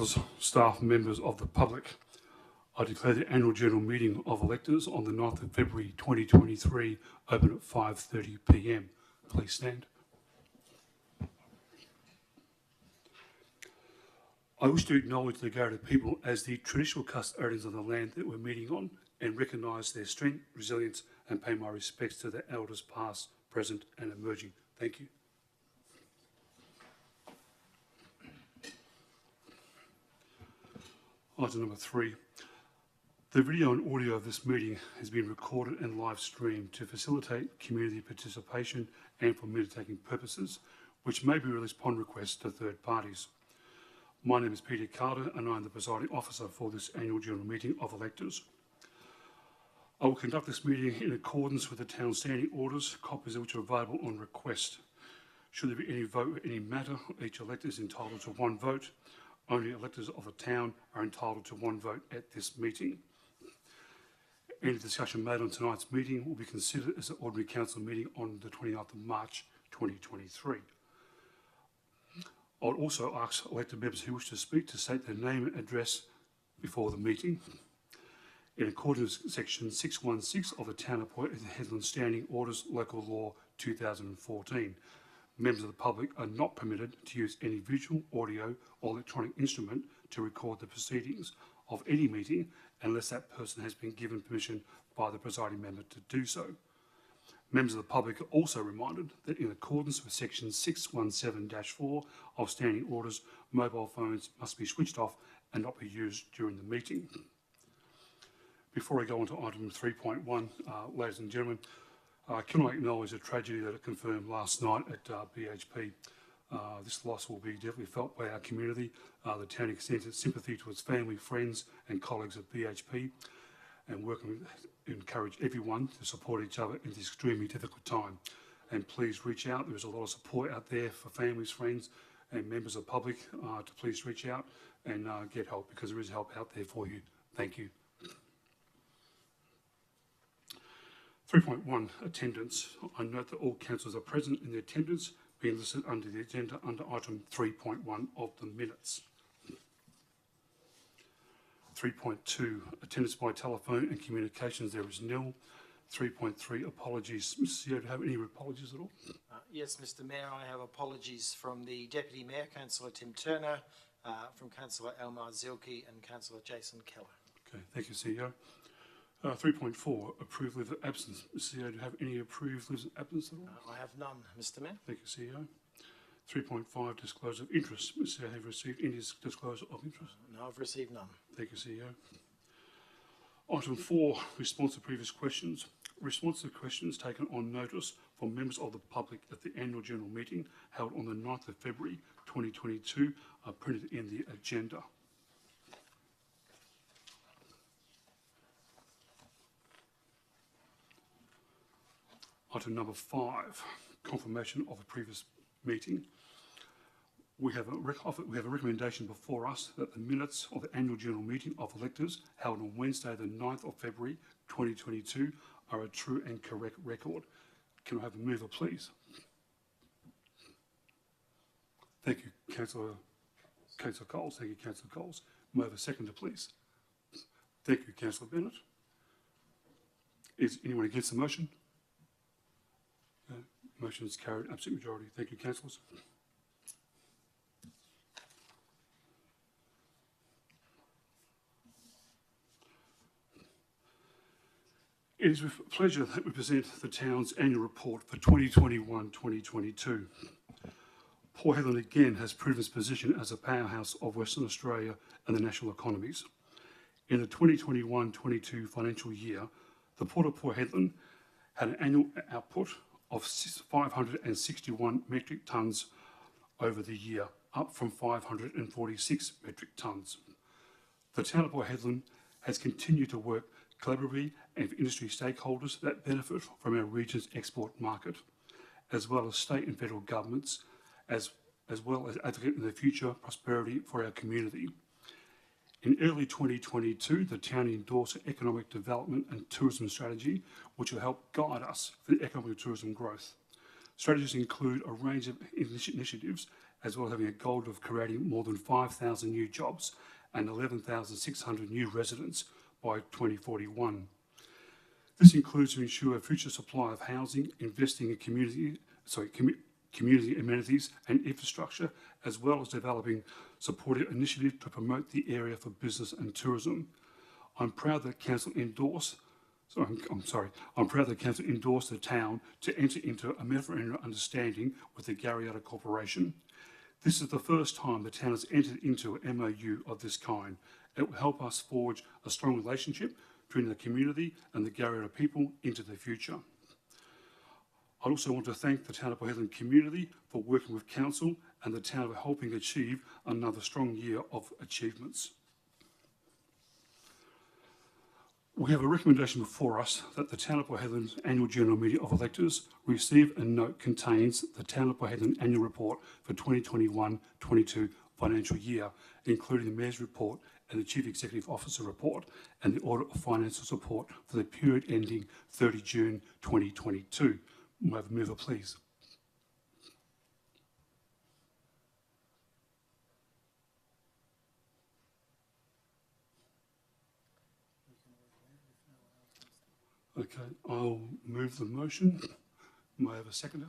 Staff, members of the public, I declare the annual general meeting of electors on the 9th of February 2023 open at 5:30 p.m. Please stand. I wish to acknowledge the Gadigal people as the traditional custodians of the land that we're meeting on and recognise their strength, resilience and pay my respects to their elders past, present and emerging. Thank you. Item number 3. The video and audio of this meeting has been recorded and live streamed to facilitate community participation and for minute-taking purposes, which may be released upon request to third parties. My name is Peter Carter and I am the presiding officer for this annual general meeting of electors. I will conduct this meeting in accordance with the town's standing orders, copies of which are available on request. Should there be any vote or any matter, each elector is entitled to one vote. Only electors of the town are entitled to one vote at this meeting. Any discussion made on tonight's meeting will be considered as an ordinary council meeting on the 29th of March 2023. I would also ask elected members who wish to speak to state their name and address before the meeting. In accordance with section 616 of the Town of Port Hedland Standing Orders Local Law 2014, members of the public are not permitted to use any visual, audio or electronic instrument to record the proceedings of any meeting unless that person has been given permission by the presiding member to do so. Members of the public are also reminded that in accordance with section 617-4 of Standing Orders, mobile phones must be switched off and not be used during the meeting. Before I go on to item 3.1, ladies and gentlemen, can I acknowledge the tragedy that it confirmed last night at BHP. This loss will be definitely felt by our community. The town extends its sympathy to its family, friends and colleagues at BHP and working to encourage everyone to support each other in this extremely difficult time. And please reach out. There's a lot of support out there for families, friends and members of the public to please reach out and get help, because there is help out there for you. Thank you. 3.1, attendance. I note that all councillors are present in the attendance being listed under the agenda under item 3.1 of the minutes. 3.2, attendance by telephone and communications, there is nil. 3.3, apologies. Mr. CEO, do you have any apologies at all? Yes, Mr. Mayor, I have apologies from the Deputy Mayor, Councillor Tim Turner, from Councillor Elmar Zilke and Councillor Jason Keller. Okay, thank you, CEO. 3.4, approved leave of absence. Mr. CEO, do you have any approved leaves of absence at all? I have none, Mr. Mayor. Thank you, CEO. 3.5, disclosure of interest. Mr. CEO, have you received any disclosure of interest? No, I've received none. Thank you, CEO. Item 4, response to previous questions. Response to questions taken on notice from members of the public at the annual general meeting held on the 9th of February 2022 are printed in the agenda. Item number 5, confirmation of a previous meeting. We have a recommendation before us that the minutes of the annual general meeting of electors held on Wednesday the 9th of February 2022 are a true and correct record. Can I have a mover, please? Thank you, Councillor Coles. Thank you, Councillor Coles. May I have a seconder, please? Thank you, Councillor Bennett. Is anyone against the motion? Motion is carried, absolute majority. Thank you, councillors. It is with pleasure that we present the town's annual report for 2021-2022. Port Hedland again has proven its position as a powerhouse of Western Australia and the national economies. In the 2021-22 financial year, the Port of Port Hedland had an annual output of 561 metric tonnes over the year, up from 546 metric tonnes. The town of Port Hedland has continued to work collaboratively with industry stakeholders that benefit from our region's export market, as well as state and federal governments, as well as advocate in the future prosperity for our community. In early 2022, the town endorsed an economic development and tourism strategy which will help guide us for the economic tourism growth. Strategies include a range of initiatives, as well as having a goal of creating more than 5,000 new jobs and 11,600 new residents by 2041. This includes to ensure a future supply of housing, investing in community amenities and infrastructure, as well as developing supportive initiatives to promote the area for business and tourism. I'm proud that Council endorsed the town to enter into a memorandum of understanding with the Garriata Corporation. This is the first time the town has entered into an MOU of this kind. It will help us forge a strong relationship between the community and the Garriata people into the future. I also want to thank the Town of Port Hedland community for working with Council and the town for helping achieve another strong year of achievements. We have a recommendation before us that the Town of Port Hedland's annual general meeting of electors receive and note contains the Town of Port Hedland annual report for 2021-22 financial year, including the Mayor's report and the Chief Executive Officer report and the audit of financial support for the period ending 30 June 2022. May I have a mover, please? Okay, I'll move the motion. May I have a seconder?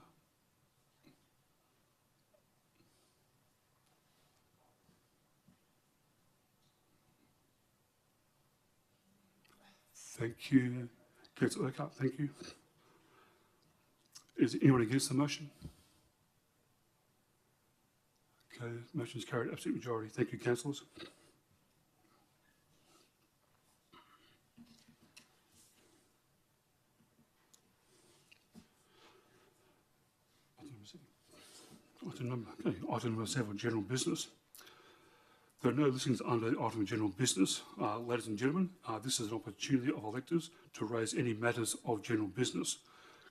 Thank you. Councillor Urquhart, thank you. Is anyone against the motion? Okay, motion is carried, absolute majority. Thank you, councillors. Item number 7, general business. There are no listings under item of general business. Ladies and gentlemen, this is an opportunity of electors to raise any matters of general business.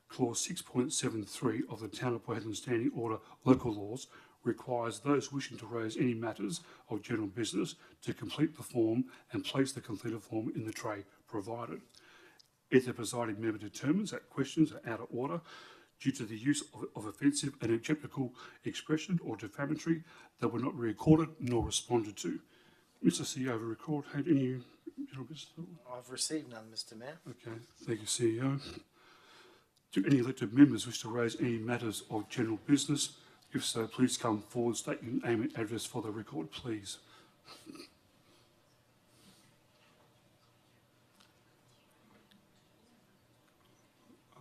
Clause 6.73 of the Town of Port Hedland Standing Order Local Laws requires those wishing to raise any matters of general business to complete the form and place the completed form in the tray provided. If the presiding member determines that questions are out of order due to the use of offensive and objectionable expression or defamatory, they will not be recorded nor responded to. Mr. CEO, have you had any general business? I've received none, Mr. Mayor. Okay, thank you, CEO. Do any elected members wish to raise any matters of general business? If so, please come forward, state your name and address for the record, please.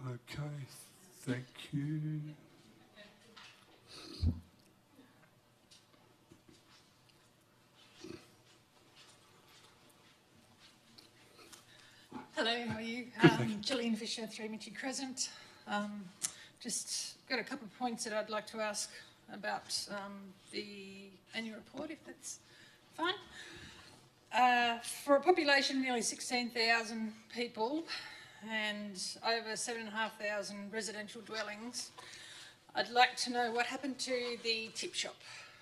Okay, thank you. Hello, how are you? Gillian Fisher, 3 Mitchie Crescent. Just got a couple of points that I'd like to ask about the annual report, if that's fine. For a population of nearly 16,000 people and over 7,500 residential dwellings, I'd like to know what happened to the tip shop.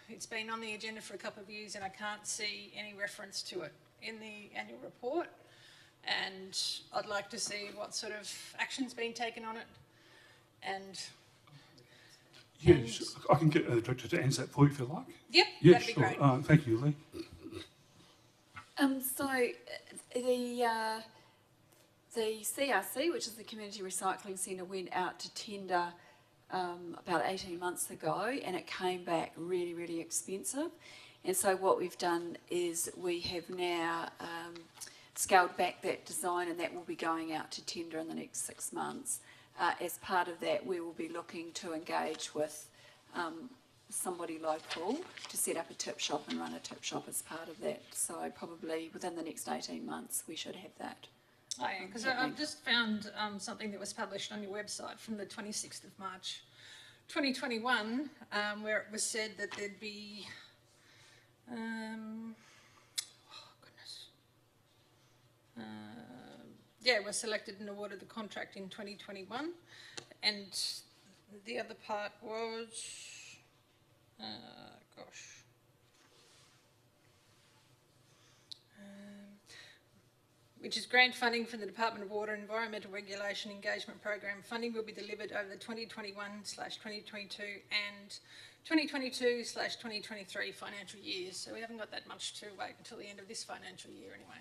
It's been on the agenda for a couple of years and I can't see any reference to it in the annual report. And I'd like to see what sort of action's been taken on it. And yes, I can get the director to answer that for you if you like. Yep, yeah, that'd be sure. great. Thank you, Lee. So the CRC, which is the Community Recycling Centre, went out to tender about 18 months ago, and it came back really, really expensive. And so what we've done is we have now scaled back that design, and that will be going out to tender in the next 6 months. As part of that, we will be looking to engage with somebody local to set up a tip shop and run a tip shop as part of that. So probably within the next 18 months, we should have that. Oh yeah, because I've just found something that was published on your website from the 26th of March 2021, where it was said that there'd be was selected and awarded the contract in 2021, and the other part was, which is grant funding from the Department of Water and Environmental Regulation Engagement Program. Funding will be delivered over the 2021/2022 and 2022/2023 financial years. So we haven't got that much to wait until the end of this financial year anyway.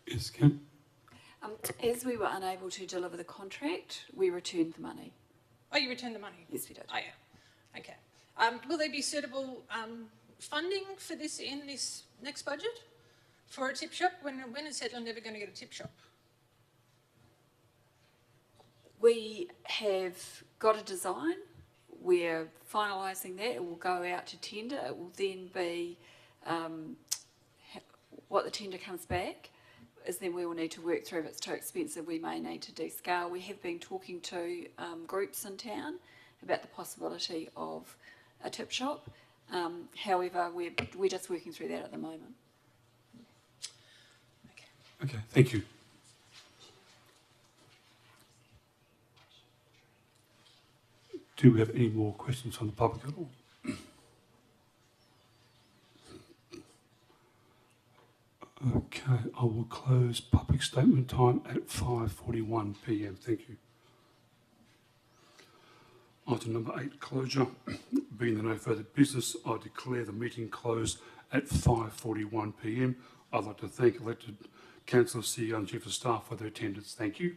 Yes, Ken? As we were unable to deliver the contract, we returned the money. Oh, you returned the money? Yes, we did. Oh, yeah. Okay. Will there be suitable funding for this in this next budget for a tip shop? When is Headland never going to get a tip shop? We have got a design. We're finalising that. It will go out to tender. It will then be what the tender comes back is then we will need to work through. If it's too expensive, we may need to descale. We have been talking to groups in town about the possibility of a tip shop. However, we're just working through that at the moment. Okay, thank you. Do we have any more questions from the public at all? Okay, I will close public statement time at 5:41 p.m. Thank you. Item number 8, closure. Being there no further business, I declare the meeting closed at 5:41 p.m. I'd like to thank elected councillors, CEO and chief of staff for their attendance. Thank you.